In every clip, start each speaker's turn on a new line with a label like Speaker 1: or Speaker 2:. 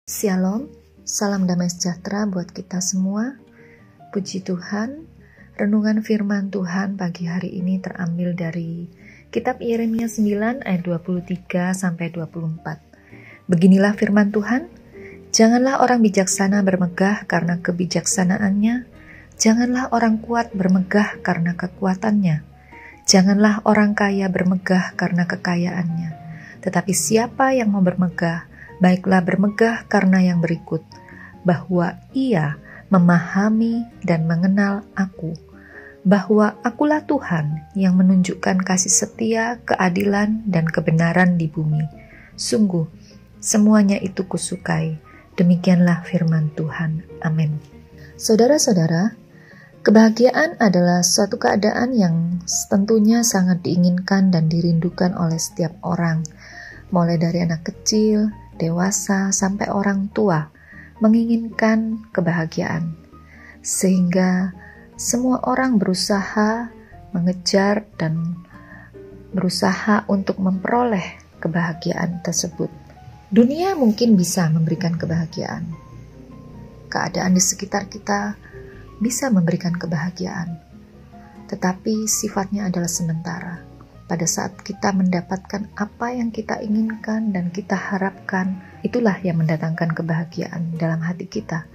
Speaker 1: Shalom, salam damai sejahtera buat kita semua. Puji Tuhan, renungan firman Tuhan pagi hari ini terambil dari kitab Yeremia 9 ayat 23-24. Beginilah firman Tuhan, janganlah orang bijaksana bermegah karena kebijaksanaannya, janganlah orang kuat bermegah karena kekuatannya, janganlah orang kaya bermegah karena kekayaannya. Tetapi siapa yang mau bermegah, baiklah bermegah karena yang berikut, bahwa ia memahami dan mengenal aku, bahwa akulah Tuhan yang menunjukkan kasih setia, keadilan, dan kebenaran di bumi. Sungguh, semuanya itu kusukai. Demikianlah firman Tuhan. Amin. Saudara-saudara, kebahagiaan adalah suatu keadaan yang tentunya sangat diinginkan dan dirindukan oleh setiap orang, mulai dari anak kecil, dewasa, sampai orang tua menginginkan kebahagiaan. Sehingga semua orang berusaha mengejar dan berusaha untuk memperoleh kebahagiaan tersebut. Dunia mungkin bisa memberikan kebahagiaan. Keadaan di sekitar kita bisa memberikan kebahagiaan. Tetapi sifatnya adalah sementara. Pada saat kita mendapatkan apa yang kita inginkan dan kita harapkan, itulah yang mendatangkan kebahagiaan dalam hati kita.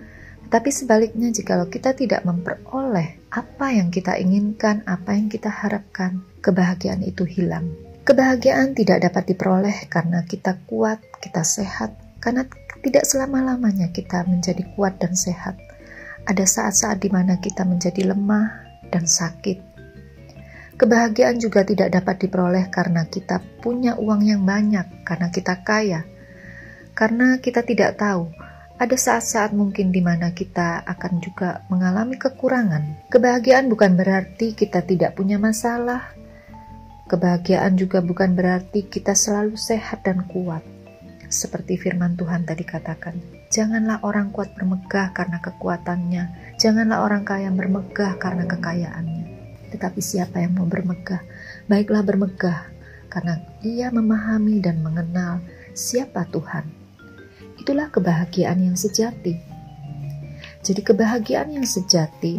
Speaker 1: Tetapi sebaliknya, jikalau kita tidak memperoleh apa yang kita inginkan, apa yang kita harapkan, kebahagiaan itu hilang. Kebahagiaan tidak dapat diperoleh karena kita kuat, kita sehat, karena tidak selama-lamanya kita menjadi kuat dan sehat. Ada saat-saat di mana kita menjadi lemah dan sakit. Kebahagiaan juga tidak dapat diperoleh karena kita punya uang yang banyak, karena kita kaya. Karena kita tidak tahu, ada saat-saat mungkin di mana kita akan juga mengalami kekurangan. Kebahagiaan bukan berarti kita tidak punya masalah. Kebahagiaan juga bukan berarti kita selalu sehat dan kuat. Seperti firman Tuhan tadi katakan, janganlah orang kuat bermegah karena kekuatannya, janganlah orang kaya bermegah karena kekayaannya. Tetapi siapa yang mau bermegah, baiklah bermegah, karena ia memahami dan mengenal siapa Tuhan. Itulah kebahagiaan yang sejati. Jadi kebahagiaan yang sejati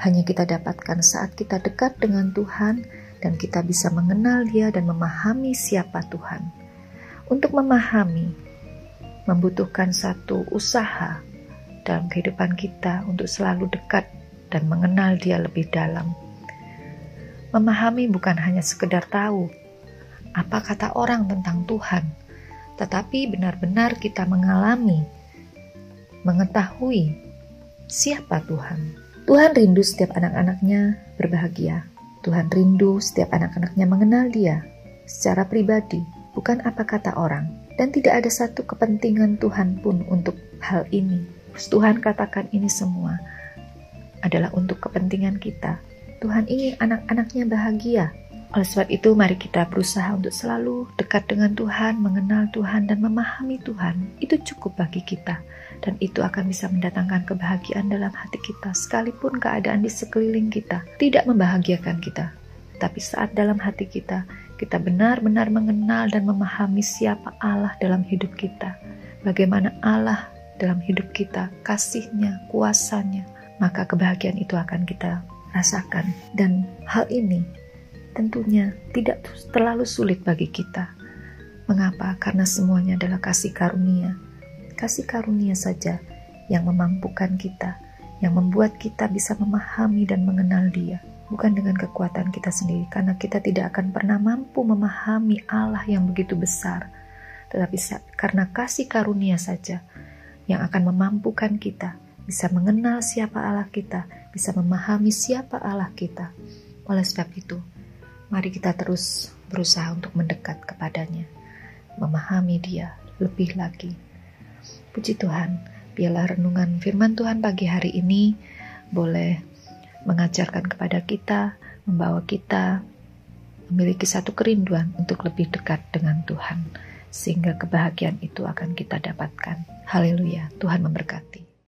Speaker 1: hanya kita dapatkan saat kita dekat dengan Tuhan dan kita bisa mengenal Dia dan memahami siapa Tuhan. Untuk memahami, membutuhkan satu usaha dalam kehidupan kita untuk selalu dekat dan mengenal Dia lebih dalam. Memahami bukan hanya sekedar tahu apa kata orang tentang Tuhan, tetapi benar-benar kita mengalami, mengetahui siapa Tuhan. Tuhan rindu setiap anak-anaknya berbahagia. Tuhan rindu setiap anak-anaknya mengenal Dia secara pribadi, bukan apa kata orang. Dan tidak ada satu kepentingan Tuhan pun untuk hal ini. Tuhan katakan ini semua adalah untuk kepentingan kita. Tuhan ingin anak-anaknya bahagia. Oleh sebab itu, mari kita berusaha untuk selalu dekat dengan Tuhan, mengenal Tuhan, dan memahami Tuhan. Itu cukup bagi kita. Dan itu akan bisa mendatangkan kebahagiaan dalam hati kita, sekalipun keadaan di sekeliling kita tidak membahagiakan kita. Tapi saat dalam hati kita, kita benar-benar mengenal dan memahami siapa Allah dalam hidup kita. Bagaimana Allah dalam hidup kita, kasih-Nya, kuasa-Nya, maka kebahagiaan itu akan kita rasakan. Dan hal ini tentunya tidak terlalu sulit bagi kita. Mengapa? Karena semuanya adalah kasih karunia. Kasih karunia saja yang memampukan kita, yang membuat kita bisa memahami dan mengenal Dia. Bukan dengan kekuatan kita sendiri, karena kita tidak akan pernah mampu memahami Allah yang begitu besar. Tetapi karena kasih karunia saja yang akan memampukan kita bisa mengenal siapa Allah kita, bisa memahami siapa Allah kita. Oleh sebab itu, mari kita terus berusaha untuk mendekat kepadanya, memahami Dia lebih lagi. Puji Tuhan, biarlah renungan firman Tuhan pagi hari ini boleh mengajarkan kepada kita, membawa kita memiliki satu kerinduan untuk lebih dekat dengan Tuhan, sehingga kebahagiaan itu akan kita dapatkan. Haleluya, Tuhan memberkati.